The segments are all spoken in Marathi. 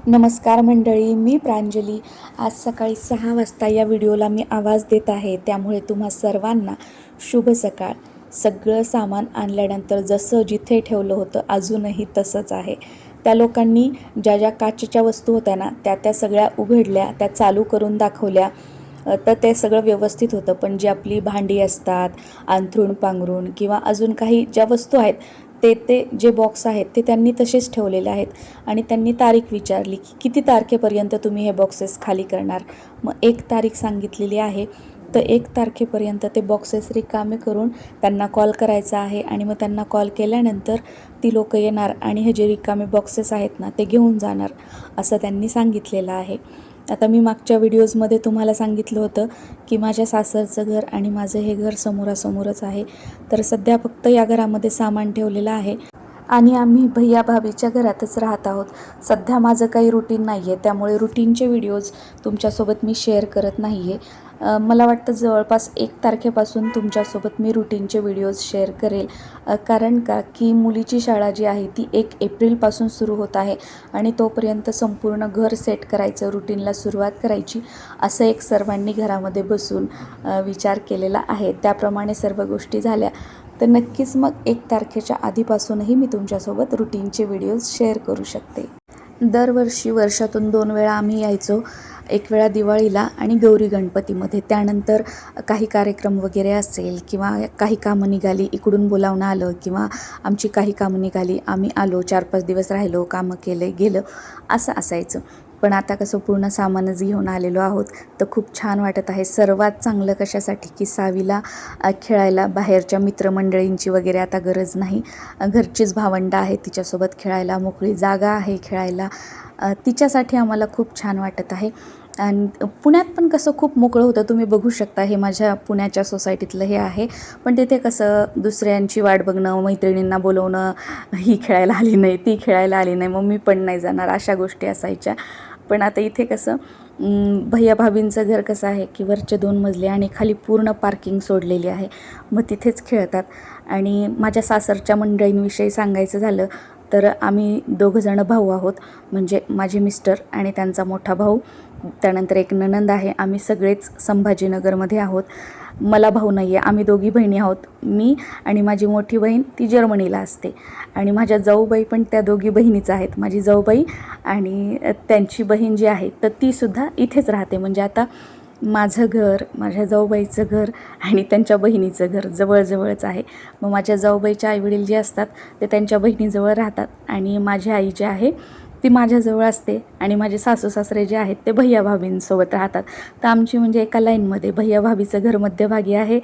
नमस्कार मंडळी, मी प्रांजली. आज सकाळी 6 वाजता या व्हिडिओला मी आवाज देत आहे. त्यामुळे तुम्हा सर्वांना शुभ सकाळ. सगळं सामान आणल्यानंतर जसं जिथे ठेवलं होतं अजूनही तसंच आहे. त्या लोकांनी ज्या ज्या काचेच्या वस्तू होत्या ना त्या सगळ्या उघडल्या, त्या चालू करून दाखवल्या, तर ते सगळं व्यवस्थित होतं. पण जी आपली भांडी असतात, अंथरूण पांघरूण किंवा अजून काही ज्या वस्तू आहेत ते जे बॉक्स आहेत ते त्यांनी तसेच ठेवलेले आहेत. आणि त्यांनी तारीख विचारली की किती तारखेपर्यंत तुम्ही हे बॉक्सेस खाली करणार. मग 1 तारीख सांगितलेली आहे, तर 1 तारखेपर्यंत ते बॉक्सेस रिकामे करून त्यांना कॉल करायचा आहे. आणि मग त्यांना कॉल केल्यानंतर ती लोकं येणार आणि हे जे रिकामे बॉक्सेस आहेत ना ते घेऊन जाणार, असं त्यांनी सांगितलेलं आहे. आता मी मागच्या व्हिडिओजमध्ये तुम्हाला सांगितलं होतं की माझ्या सासरचं घर आणि माझं हे घर समोरासमोरच आहे. तर सध्या फक्त या घरामध्ये सामान ठेवलेलं आहे आणि आम्ही भैया भाभीच्या घरातच राहत आहोत. सध्या माझं काही रुटीन नाही आहे, त्यामुळे रुटीनचे व्हिडिओज तुमच्यासोबत मी शेअर करत नाही आहे. मला वाटतं जवळपास 1 तारखेपासून तुमच्यासोबत मी रुटीनचे व्हिडिओज शेअर करेल. कारण की मुलीची शाळा जी आहे ती 1 एप्रिलपासून सुरू होत आहे आणि तोपर्यंत संपूर्ण घर सेट करायचं, रुटीनला सुरुवात करायची, असं एक सर्वांनी घरामध्ये बसून विचार केलेला आहे. त्याप्रमाणे सर्व गोष्टी झाल्या तर नक्कीच मग 1 तारखेच्या आधीपासूनही मी तुमच्यासोबत रुटीनचे व्हिडिओज शेअर करू शकते. दरवर्षी वर्षातून 2 वेळा आम्ही यायचो. एक वेळा दिवाळीला आणि गौरी गणपतीमध्ये. त्यानंतर काही कार्यक्रम वगैरे असेल किंवा काही कामं निघाली, इकडून बोलावणं आलं किंवा आमची काही कामं निघाली, आम्ही आलो, 4-5 दिवस राहिलो, कामं केले, गेलं, असं असायचं. पण आता कसं पूर्ण सामानच घेऊन आलेलो आहोत, तर खूप छान वाटत आहे. सर्वात चांगलं कशासाठी की सावीला खेळायला बाहेरच्या मित्रमंडळींची वगैरे आता गरज नाही. घरचीच भावंडं आहे, तिच्यासोबत खेळायला मोकळी जागा आहे खेळायला. तिच्यासाठी आम्हाला खूप छान वाटत आहे. आणि पुण्यात पण कसं खूप मोकळं होतं, तुम्ही बघू शकता. हे माझ्या पुण्याच्या सोसायटीतलं हे आहे. पण तिथे कसं दुसऱ्यांची वाट बघणं, मैत्रिणींना बोलवणं, ही खेळायला आली नाही, ती खेळायला आली नाही, मग मी पण नाही जाणार, अशा गोष्टी असायच्या. पण आता इथे कसं भैया भाभींचं घर कसं आहे की वरचे 2 मजले आणि खाली पूर्ण पार्किंग सोडलेली आहे, मग तिथेच खेळतात. आणि माझ्या सासरच्या मंडळींविषयी सांगायचं झालं तर आम्ही 2 भाऊ आहोत. म्हणजे माझे मिस्टर आणि त्यांचा मोठा भाऊ, त्यानंतर एक नणंद आहे. आम्ही सगळेच संभाजीनगरमध्ये आहोत. मला भाऊ नाही आहे, आम्ही 2घी बहिणी आहोत. मी आणि माझी मोठी बहीण ती जर्मनीला असते आणि माझ्या जाऊबाई पण त्या 2घी बहिणीच आहेत. माझी जाऊबाई आणि त्यांची बहीण जी आहे तर तीसुद्धा इथेच राहते. म्हणजे आता माझं घर, माझ्या जाऊबाईचं घर आणि त्यांच्या बहिणीचं घर जवळजवळच आहे. मग माझ्या जाऊबाईचे आईवडील जे असतात ते त्यांच्या बहिणीजवळ राहतात आणि माझी आई जी आहे ती माझ्याजवळ असते आणि माझे सासू सासरे जे आहेत ते भैया भाभींसोबत राहतात. तर आमची म्हणजे एका लाईनमध्ये भैया भाभीचं घर मध्यभागी आहे,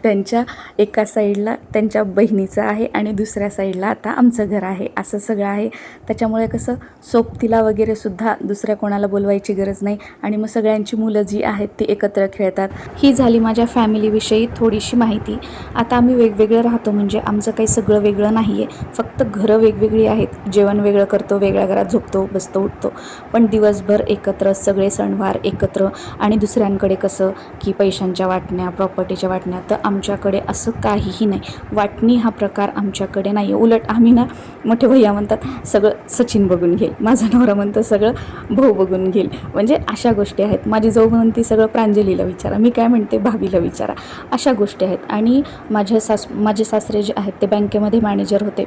त्यांच्या एका साईडला त्यांच्या बहिणीचं आहे आणि दुसऱ्या साईडला आता आमचं घर आहे. असं सगळं आहे. त्याच्यामुळे कसं सोबतीला वगैरे सुद्धा दुसऱ्या कोणाला बोलवायची गरज नाही आणि मग सगळ्यांची मुलं जी आहेत ती एकत्र खेळतात. ही झाली माझ्या फॅमिलीविषयी थोडीशी माहिती. आता आम्ही वेगवेगळं राहतो, म्हणजे आमचं काही सगळं वेगळं नाही आहे, फक्त घरं वेगवेगळी आहेत. जेवण वेगळं करतो, वेगळ्या घरात झोपतो, बसतो, उठतो, पण दिवसभर एकत्र, सगळे सणवार एकत्र. आणि दुसऱ्यांकडे कसं की पैशांच्या वाटण्या, प्रॉपर्टीच्या वाटण्या, तर आमच्याकडे असं काहीही नाही. वाटणी हा प्रकार आमच्याकडे नाही आहे. उलट आम्ही ना, मोठे भैया म्हणतात सगळं सचिन बघून घेईल, माझा नवरा म्हणतो सगळं भाऊ बघून घेईल. म्हणजे अशा गोष्टी आहेत. माझी जाऊ म्हणते सगळं प्रांजलीला विचारा, मी काय म्हणते भाभीला विचारा, अशा गोष्टी आहेत. आणि माझे सासरे जे आहेत ते बँकेमध्ये मॅनेजर होते.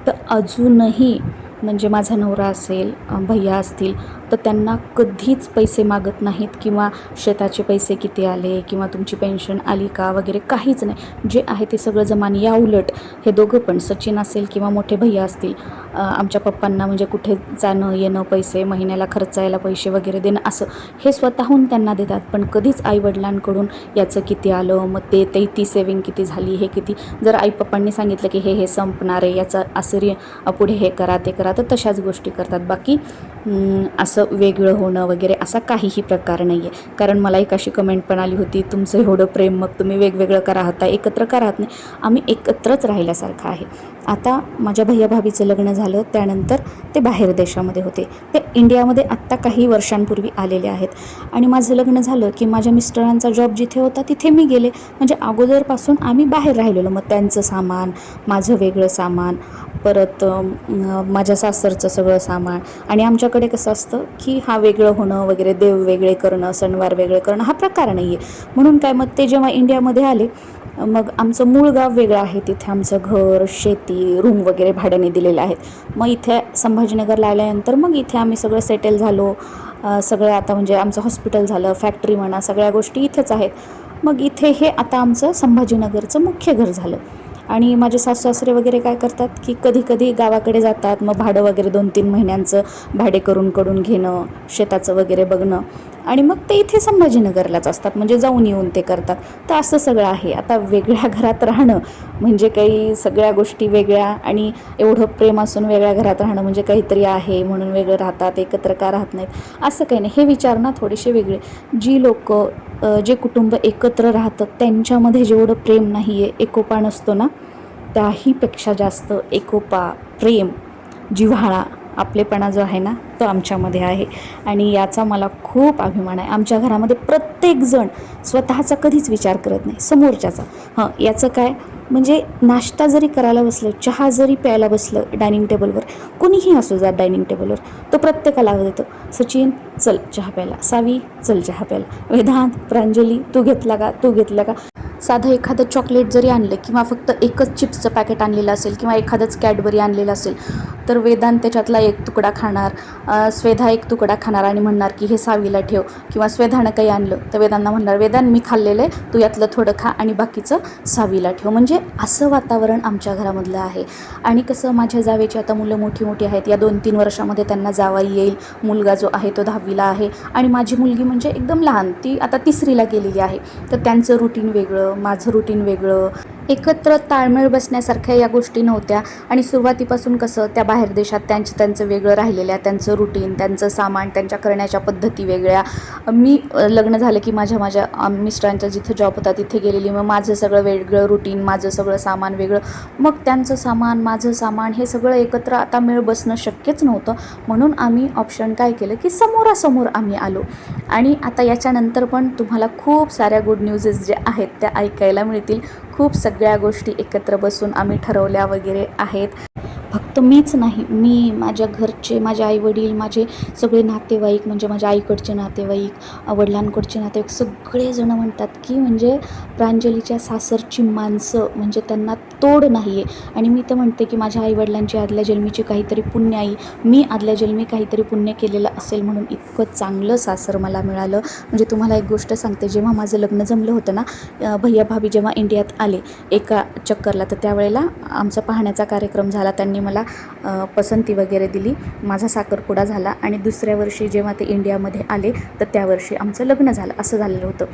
तर अजूनही म्हणजे माझा नवरा असेल, भैया असतील, तर त्यांना कधीच पैसे मागत नाहीत किंवा शेताचे पैसे किती आले किंवा तुमची पेन्शन आली का वगैरे, काहीच नाही. जे आहे ते सगळं जमान. या उलट हे दोघं पण, सचिन असेल किंवा मोठे भैया असतील, आमच्या पप्पांना म्हणजे कुठे जाणं येणं, पैसे महिन्याला खर्चायला पैसे वगैरे देणं, असं हे स्वतःहून त्यांना देतात. पण कधीच आईवडिलांकडून याचं किती आलं, मग ते ती सेविंग किती झाली, हे किती, जर आई पप्पांनी सांगितलं की हे संपणार आहे, याचं असं पुढे हे करा ते करा, तर तशाच गोष्टी करतात. बाकी असं वेगळं होणं वगैरे असा काहीही प्रकार नाही आहे. कारण मला एक अशी कमेंट पण आली होती, तुमचं एवढं प्रेम, मग तुम्ही वेगवेगळं का राहता, एकत्र का राहत नाही. आम्ही एकत्रच राहिल्यासारखं आहे. आता माझ्या भैया भाभीचं लग्न झालं त्यानंतर ते बाहेर देशामध्ये होते. ते इंडियामध्ये आत्ता काही वर्षांपूर्वी आलेले आहेत. आणि माझं लग्न झालं की माझ्या मिस्टरांचा जॉब जिथे होता तिथे मी गेले. म्हणजे अगोदरपासून आम्ही बाहेर राहिलेलो. मग त्यांचं सामान, माझं वेगळं सामान, परत माझ्या सासरचं सगळं सामान. आणि आमच्याकडे कसं असतं की हा वेगळं होणं वगैरे, देव वेगळे करणं, सणवार वेगळे करणं हा प्रकार नाही आहे. म्हणून काय, मग ते जेव्हा इंडियामध्ये आले, मग आमचं मूळ गाव वेगळं आहे. तिथे आमचं घर, शेती, रूम वगैरे भाड्याने दिलेले आहेत. मग इथे संभाजीनगरला आल्यानंतर मग इथे आम्ही सगळं सेटल झालो. सगळं आता म्हणजे आमचं हॉस्पिटल झालं, फॅक्टरी म्हणा, सगळ्या गोष्टी इथेच आहेत. मग इथे हे आता आमचं संभाजीनगरचं मुख्य घर झालं. आणि माझे सासू सासरे वगैरे काय करतात की कधी कधी गावाकडे जातात. मग भाडं वगैरे 2-3 महिन्यांचं भाडे करून घेणं, शेताचं वगैरे बघणं. आणि मग ते इथे संभाजीनगरलाच असतात, म्हणजे जाऊन येऊन ते करतात. तर असं सगळं आहे. आता वेगळ्या घरात राहणं म्हणजे काही सगळ्या गोष्टी वेगळ्या, आणि एवढं प्रेम असून वेगळ्या घरात राहणं म्हणजे काहीतरी आहे म्हणून वेगळं राहतात, एकत्र का राहत नाहीत, असं काही नाही. हे विचार ना थोडेसे वेगळे. जी लोक, जे कुटुंब एकत्र राहतं त्यांच्यामध्ये जेवढं प्रेम नाही आहे, एकोपा नसतो ना, त्याहीपेक्षा जास्त एकोपा, प्रेम, जिव्हाळा, आपलेपणा जो आहे ना तो आमच्यामध्ये आहे. आणि याचा मला खूप अभिमान आहे. आमच्या घरामध्ये प्रत्येकजण स्वतःचा कधीच विचार करत नाही, समोरच्याचा. याचं काय म्हणजे, नाश्ता जरी करायला बसलं, चहा जरी प्यायला बसलं डायनिंग टेबलवर, कोणीही असो जा डायनिंग टेबलवर, तो प्रत्येकाला आवाज देतो, सचिन चल चहा प्यायला, सावी चल चहा प्यायला, वेदांत, प्रांजली तू घेतला का, तू घेतला का. साधं एखादं चॉकलेट जरी आणलं किंवा फक्त एकच चिप्सचं पॅकेट आणलेलं असेल किंवा एखादंच कॅडबरी आणलेलं असेल, तर वेदांत त्याच्यातला एक तुकडा खाणार, स्वेधा एक तुकडा खाणार आणि म्हणणार की हे सावीला ठेव. किंवा स्वेधानं काही आणलं तर वेदांना म्हणणार, वेदांत मी खाल्लेलं आहे, तू यातलं थोडं खा आणि बाकीचं सावीला ठेव. म्हणजे असं वातावरण आमच्या घरामधलं आहे. आणि कसं, माझ्या जावेची आता मुलं मोठी मोठी आहेत. या 2-3 वर्षामध्ये त्यांना जावाई येईल. मुलगा जो आहे तो 10वीला आहे आणि माझी मुलगी म्हणजे एकदम लहान, ती आता 3रीला गेलेली आहे. तर त्यांचं रुटीन वेगळं, माझं रुटीन वेगळं, एकत्र ताळमेळ बसण्यासारख्या या गोष्टी नव्हत्या. आणि सुरुवातीपासून कसं, त्या बाहेर देशात त्यांचं वेगळं राहिलेल्या, त्यांचं रुटीन, त्यांचं सामान, त्यांच्या करण्याच्या पद्धती वेगळ्या. मी लग्न झालं की माझ्या मिस्टरांचा जिथं जॉब होता तिथे गेलेली. मग माझं सगळं वेगळं रुटीन, माझं सगळं सामान वेगळं, मग त्यांचं सामान, माझं सामान, हे सगळं एकत्र आता मेळ बसणं शक्यच नव्हतं. म्हणून आम्ही ऑप्शन काय केलं की समोरासमोर आम्ही आलो. आणि आता याच्यानंतर पण तुम्हाला खूप साऱ्या गुड न्यूजेस जे आहेत त्या ऐकायला मिळतील. खूप सगळ्या गोष्टी एकत्र बसून आम्ही ठरवल्या वगैरे आहेत. फक्त मीच नाही, मी, माझ्या घरचे, माझे आईवडील, माझे सगळे नातेवाईक, म्हणजे माझ्या आईकडचे नातेवाईक, वडिलांकडचे नातेवाईक, सगळेजणं म्हणतात की म्हणजे प्रांजलीच्या सासरची माणसं म्हणजे त्यांना तोड नाही आहे. आणि मी तर म्हणते की माझ्या आईवडिलांची आदल्या जन्मीची काहीतरी पुण्य आई, मी आदल्या जन्मी काहीतरी पुण्य केलेलं असेल म्हणून इतकं चांगलं सासर मला मिळालं. म्हणजे तुम्हाला एक गोष्ट सांगते, जेव्हा माझं लग्न जमलं होतं ना, भैया भाभी जेव्हा इंडियात आले एका चक्करला, तर त्यावेळेला आमचा पाहण्याचा कार्यक्रम झाला. त्यांनी मला पसंती वगैरे दिली, माझा साखरपुडा झाला. आणि दुसऱ्या वर्षी जेव्हा ते इंडियामध्ये आले तर त्या वर्षी आमचं लग्न झालं, असं झालेलं होतं.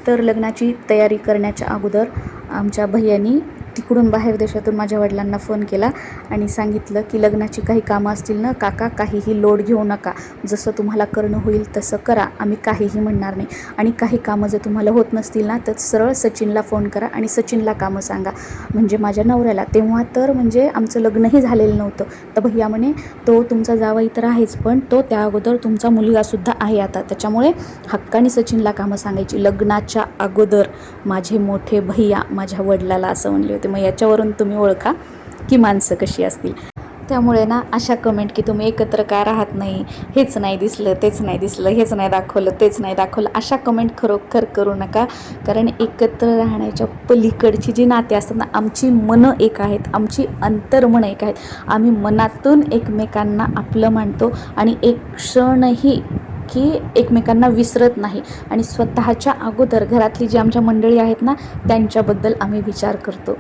तर लग्नाची तयारी करण्याच्या अगोदर आमच्या भैयानी तिकडून बाहेर देशातून माझ्या वडिलांना फोन केला आणि सांगितलं की लग्नाची काही कामं असतील ना काका, काहीही लोड घेऊ नका, जसं तुम्हाला करणं होईल तसं करा, आम्ही काहीही म्हणणार नाही. आणि काही कामं जर तुम्हाला होत नसतील ना तर सरळ सचिनला फोन करा आणि सचिनला कामं सांगा, म्हणजे माझ्या नवऱ्याला. तेव्हा तर म्हणजे आमचं लग्नही झालेलं नव्हतं. तर भैया म्हणे, तो तुमचा जावई तर आहेच, पण तो त्या अगोदर तुमचा मुलगासुद्धा आहे आता, त्याच्यामुळे हक्काने सचिनला कामं सांगायची. लग्नाच्या अगोदर माझे मोठे भैया माझ्या वडिलाला असं म्हणले होते. मग याच्यावरून तुम्ही ओळखा की माणसं कशी असतील. त्यामुळे ना अशा कमेंट की तुम्ही एकत्र का राहत नाही, हेच नाही दिसलं, तेच नाही दिसलं, हेच नाही दाखवलं, तेच नाही दाखवलं, अशा कमेंट खरोखर करू नका. कारण एकत्र राहण्याच्या पलीकडची जी नाती असतात ना, आमची मनं एक आहेत, आमची अंतर्मनं एक आहेत. आम्ही मनातून एकमेकांना आपलं मानतो आणि एक क्षणही की एकमेकांना विसरत नाही. आणि स्वतःच्या अगोदर घरातली जी आमच्या मंडळी आहेत ना त्यांच्याबद्दल आम्ही विचार करतो.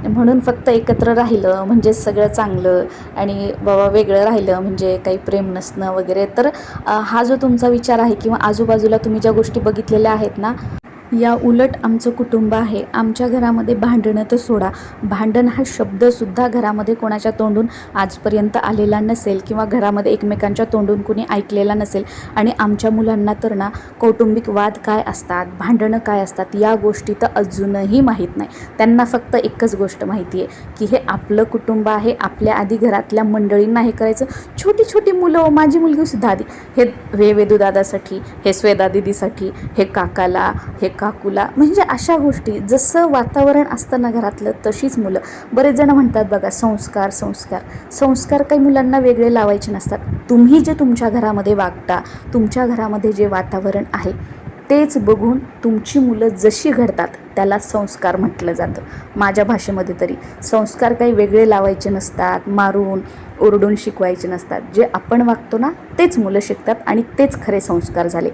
म्हणून फक्त एकत्र राहिलं म्हणजे सगळं चांगलं आणि बाबा वेगळं राहिलं म्हणजे काही प्रेम नसणं वगैरे. तर हा जो तुमचा विचार आहे किंवा आजूबाजूला तुम्ही ज्या गोष्टी बघितलेल्या आहेत ना, या उलट आमचं कुटुंब आहे. आमच्या घरामध्ये भांडणं तर सोडा, भांडण हा शब्दसुद्धा घरामध्ये कोणाच्या तोंडून आजपर्यंत आलेला नसेल किंवा घरामध्ये एकमेकांच्या तोंडून कुणी ऐकलेला नसेल. आणि आमच्या मुलांना तर ना कौटुंबिक वाद काय असतात, भांडणं काय असतात या गोष्टी तर अजूनही माहीत नाही. त्यांना फक्त एकच गोष्ट माहिती आहे की हे आपलं कुटुंब आहे, आपल्या आधी घरातल्या मंडळींना हे करायचं. छोटी छोटी मुलं, माझी मुलगीसुद्धा आधी हे वेदूदादासाठी, हे स्वेदा दिदीसाठी, हे काकाला, हे काकूला, म्हणजे अशा गोष्टी. जसं वातावरण असतं ना घरातलं तशीच मुलं. बरेच जण म्हणतात बघा संस्कार संस्कार संस्कार काही मुलांना वेगळे लावायचे नसतात. तुम्ही जे तुमच्या घरामध्ये वागता, तुमच्या घरामध्ये जे वातावरण आहे तेच बघून तुमची मुलं जशी घडतात त्याला संस्कार म्हटलं जातं. माझ्या भाषेमध्ये तरी संस्कार काही वेगळे लावायचे नसतात, मारून ओरडून शिकवायचे नसतात. जे आपण वागतो ना तेच मुलं शिकतात आणि तेच खरे संस्कार झाले.